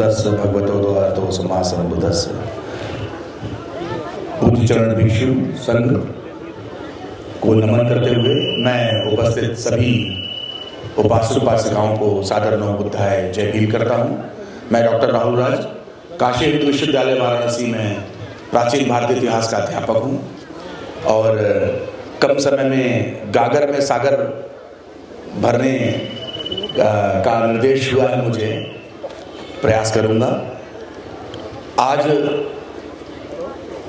तस्य भगवतो अरहतो सम्मा सम्बुद्धस्य। पूज्य चरण भिक्षु संघ को नमन करते हुए मैं उपस्थित सभी उपासक उपासिकाओं को सादर नमो बुद्धाय जय भीम करता हूँ। मैं डॉक्टर राहुल राज काशी हिंदू विश्वविद्यालय वाराणसी में प्राचीन भारतीय इतिहास का अध्यापक हूँ और कम समय में गागर में सागर भरने का निर्देश हुआ है मुझे, प्रयास करूँगा। आज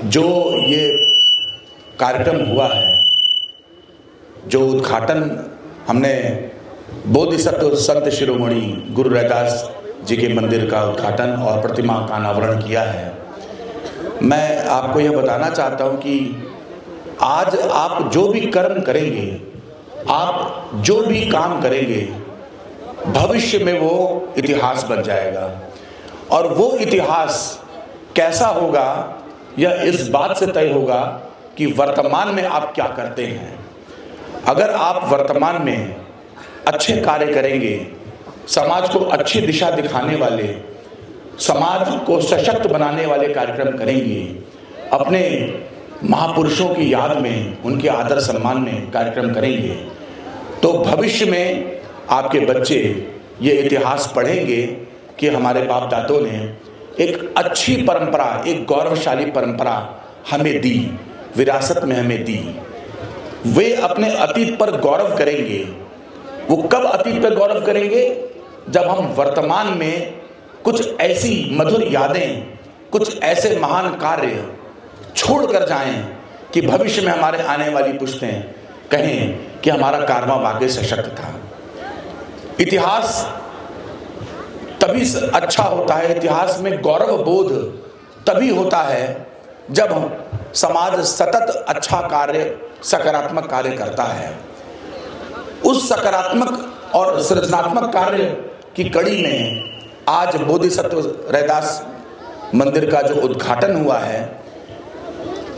जो ये कार्यक्रम हुआ है, जो उद्घाटन हमने बोधिसत्व संत शिरोमणि गुरु रैदास जी के मंदिर का उद्घाटन और प्रतिमा का अनावरण किया है, मैं आपको यह बताना चाहता हूं कि आज आप जो भी कर्म करेंगे, आप जो भी काम करेंगे, भविष्य में वो इतिहास बन जाएगा। और वो इतिहास कैसा होगा यह इस बात से तय होगा कि वर्तमान में आप क्या करते हैं। अगर आप वर्तमान में अच्छे कार्य करेंगे, समाज को अच्छी दिशा दिखाने वाले, समाज को सशक्त बनाने वाले कार्यक्रम करेंगे, अपने महापुरुषों की याद में, उनके आदर सम्मान में कार्यक्रम करेंगे, तो भविष्य में आपके बच्चे ये इतिहास पढ़ेंगे कि हमारे बाप दादों ने एक अच्छी परंपरा, एक गौरवशाली परंपरा हमें दी, विरासत में हमें दी। वे अपने अतीत पर गौरव करेंगे। वो कब अतीत पर गौरव करेंगे? जब हम वर्तमान में कुछ ऐसी मधुर यादें, कुछ ऐसे महान कार्य छोड़ कर जाएं कि भविष्य में हमारे आने वाली पुश्तें कहें कि हमारा कारवां वाकई सशक्त था। इतिहास तभी अच्छा होता है, इतिहास में गौरव बोध तभी होता है जब समाज सतत अच्छा कार्य, सकारात्मक कार्य करता है। उस सकारात्मक और सृजनात्मक कार्य की कड़ी में आज बोधिसत्व रैदास मंदिर का जो उद्घाटन हुआ है,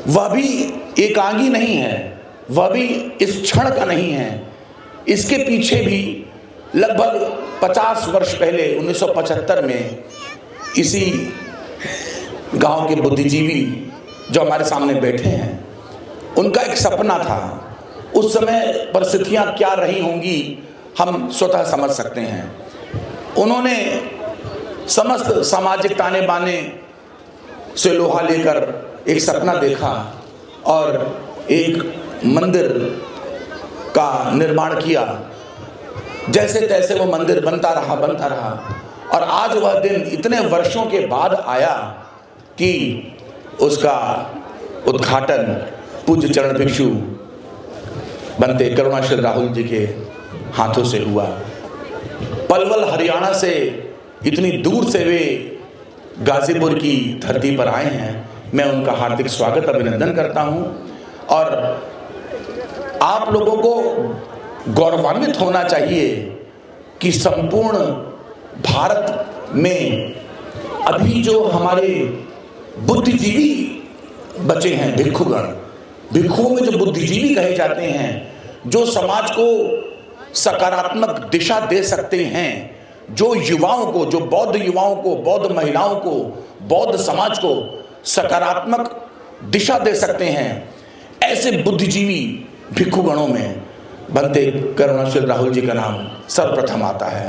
वह भी एकांगी नहीं है, वह भी इस क्षण का नहीं है। इसके पीछे भी लगभग 50 वर्ष पहले 1975 में इसी गांव के बुद्धिजीवी जो हमारे सामने बैठे हैं, उनका एक सपना था। उस समय परिस्थितियां क्या रही होंगी हम स्वतः समझ सकते हैं। उन्होंने समस्त सामाजिक ताने बाने से लोहा लेकर एक सपना देखा और एक मंदिर का निर्माण किया। जैसे तैसे वो मंदिर बनता रहा और आज वह दिन इतने वर्षों के बाद आया कि उसका उद्घाटन पूज्य चरण भिक्षु बनते करुणाशील राहुल जी के हाथों से हुआ। पलवल हरियाणा से इतनी दूर से वे गाजीपुर की धरती पर आए हैं। मैं उनका हार्दिक स्वागत अभिनंदन करता हूं और आप लोगों को गौरवान्वित होना चाहिए कि संपूर्ण भारत में अभी जो हमारे बुद्धिजीवी बचे हैं, भिक्षुगण, भिक्षुओं में जो बुद्धिजीवी कहे जाते हैं, जो समाज को सकारात्मक दिशा दे सकते हैं, जो युवाओं को, जो बौद्ध युवाओं को, बौद्ध महिलाओं को, बौद्ध समाज को सकारात्मक दिशा दे सकते हैं, ऐसे बुद्धिजीवी भिक्षुगणों में बनते करुणाशील राहुल जी का नाम सर्वप्रथम आता है।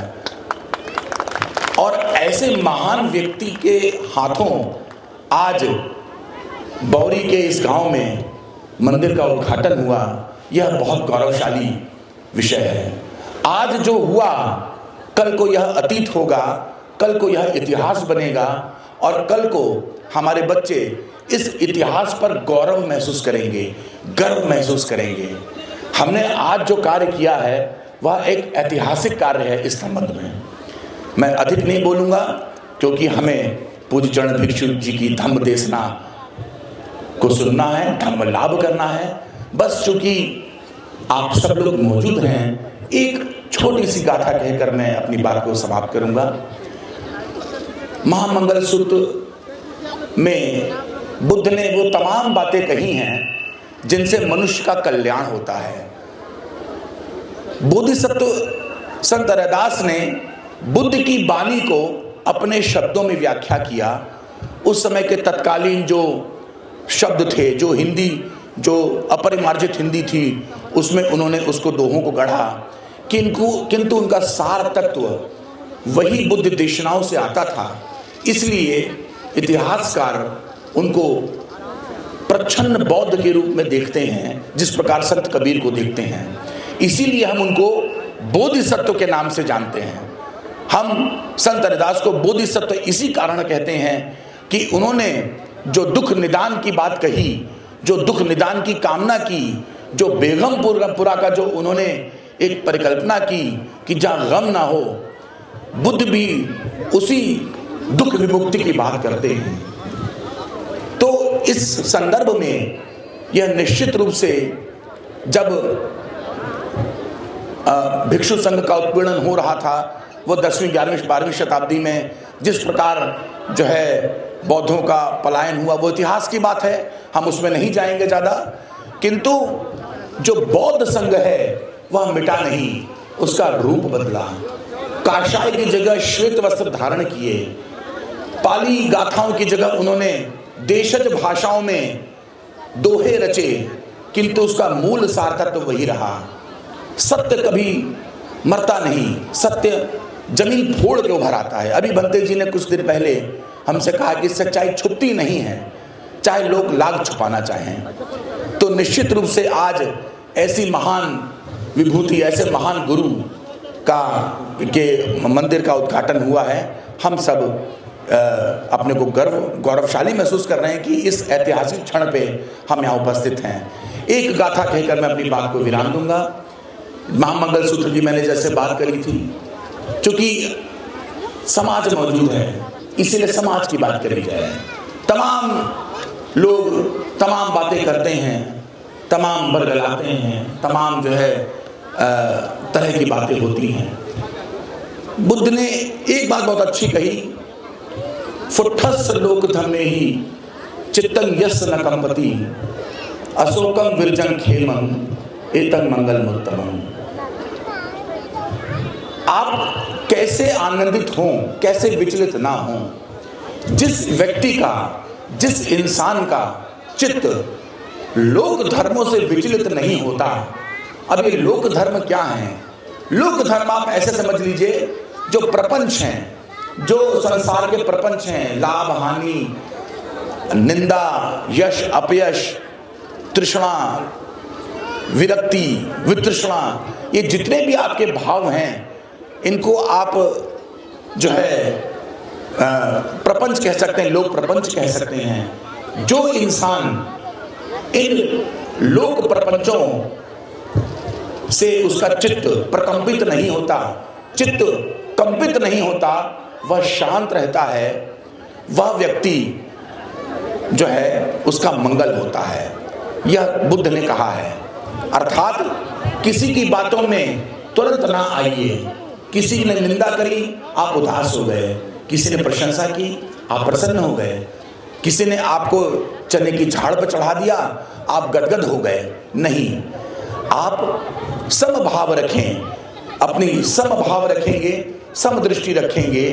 और ऐसे महान व्यक्ति के हाथों आज बौरी के इस गांव में मंदिर का उद्घाटन हुआ, यह बहुत गौरवशाली विषय है। आज जो हुआ, कल को यह अतीत होगा, कल को यह इतिहास बनेगा और कल को हमारे बच्चे इस इतिहास पर गौरव महसूस करेंगे, गर्व महसूस करेंगे। हमने आज जो कार्य किया है वह एक ऐतिहासिक कार्य है। इस संबंध में मैं अधिक नहीं बोलूँगा क्योंकि हमें पूज्य चरण भिक्षु जी की धम्म देशना को सुनना है, धम्म लाभ करना है। बस चूंकि आप सब लोग मौजूद हैं, एक छोटी सी गाथा कहकर मैं अपनी बात को समाप्त करूंगा। महामंगल सूत्र में बुद्ध ने वो तमाम बातें कही हैं जिनसे मनुष्य का कल्याण होता है। बोधिसत्व संत रैदास ने बुद्ध की वाणी को अपने शब्दों में व्याख्या किया। उस समय के तत्कालीन जो शब्द थे, जो हिंदी, जो अपरिमार्जित हिंदी थी, उसमें उन्होंने उसको दोहों को गढ़ा, किंतु उनका सार तत्व वही बुद्ध देशनाओं से आता था। इसलिए इतिहासकार उनको प्रच्छन्न बौद्ध के रूप में देखते हैं, जिस प्रकार संत कबीर को देखते हैं। इसीलिए हम उनको बोधिसत्व के नाम से जानते हैं। हम संत रविदास को बोधिसत्व इसी कारण कहते हैं कि उन्होंने जो दुख निदान की बात कही, जो दुख निदान की कामना की, जो बेगमपुरा का जो उन्होंने एक परिकल्पना की कि जहाँ गम ना हो, बुद्ध भी उसी दुख विमुक्ति की बात करते हैं। तो इस संदर्भ में यह निश्चित रूप से जब भिक्षु संघ का उत्पीड़न हो रहा था, वो 10वीं 11वीं 12वीं शताब्दी में जिस प्रकार जो है बौद्धों का पलायन हुआ, वो इतिहास की बात है, हम उसमें नहीं जाएंगे ज़्यादा। किंतु जो बौद्ध संघ है वह मिटा नहीं, उसका रूप बदला। काशाय की जगह श्वेत वस्त्र धारण किए, पाली गाथाओं की जगह उन्होंने देशज भाषाओं में दोहे रचे, किंतु उसका मूल सार तत्व वही रहा। सत्य कभी मरता नहीं, सत्य जमीन फोड़ के उभर आता है। अभी बंते जी ने कुछ दिन पहले हमसे कहा कि सच्चाई छुपती नहीं है, चाहे लोग लाख छुपाना चाहें। तो निश्चित रूप से आज ऐसी महान विभूति, ऐसे महान गुरु के मंदिर का उद्घाटन हुआ है। हम सब अपने को गौरवशाली महसूस कर रहे हैं कि इस ऐतिहासिक क्षण पे हम यहाँ उपस्थित हैं। एक गाथा कहकर मैं अपनी बात को विराम दूंगा। महामंगल सूत्र की मैंने जैसे बात करी थी, चूंकि समाज मौजूद है इसीलिए समाज की बात करी जाए। तमाम लोग तमाम बातें करते हैं, तमाम बरगलाते हैं, तमाम जो है तरह की बातें होती हैं। बुद्ध ने एक बात बहुत अच्छी कही, फुट्ठस लोक धर्मे ही चित्तं यस्य न कंपति अशोकम विरजन खेमं एतं मंगलमुत्तमम्। आप कैसे आनंदित हों, कैसे विचलित ना हों। जिस व्यक्ति का, जिस इंसान का चित्त लोक धर्मों से विचलित नहीं होता। अब ये लोक धर्म क्या है? लोक धर्म आप ऐसे समझ लीजिए, जो प्रपंच हैं, जो संसार के प्रपंच हैं, लाभ हानि, निंदा, यश अपयश, तृष्णा, विरक्ति, वितृष्णा, ये जितने भी आपके भाव हैं, इनको आप जो है प्रपंच कह सकते हैं, लोक प्रपंच कह सकते हैं। जो इंसान इन लोक प्रपंचों से उसका चित्त प्रकंपित नहीं होता, चित्त कंपित नहीं होता, वह शांत रहता है, वह व्यक्ति जो है उसका मंगल होता है। यह बुद्ध ने कहा है। अर्थात किसी की बातों में तुरंत ना आइए। किसी ने निंदा करी, आप उदास हो गए, किसी ने प्रशंसा की, आप प्रसन्न हो गए, किसी ने आपको चने की झाड़ पर चढ़ा दिया, आप गदगद हो गए। नहीं, आप समभाव रखें, अपनी समभाव रखेंगे, समदृष्टि रखेंगे,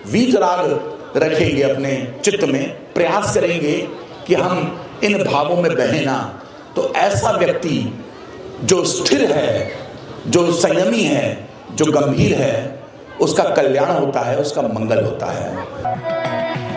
वीतराग रखेंगे, अपने चित्त में प्रयास करेंगे कि हम इन भावों में बहें ना। तो ऐसा व्यक्ति जो स्थिर है, जो संयमी है, जो गंभीर है, उसका कल्याण होता है, उसका मंगल होता है।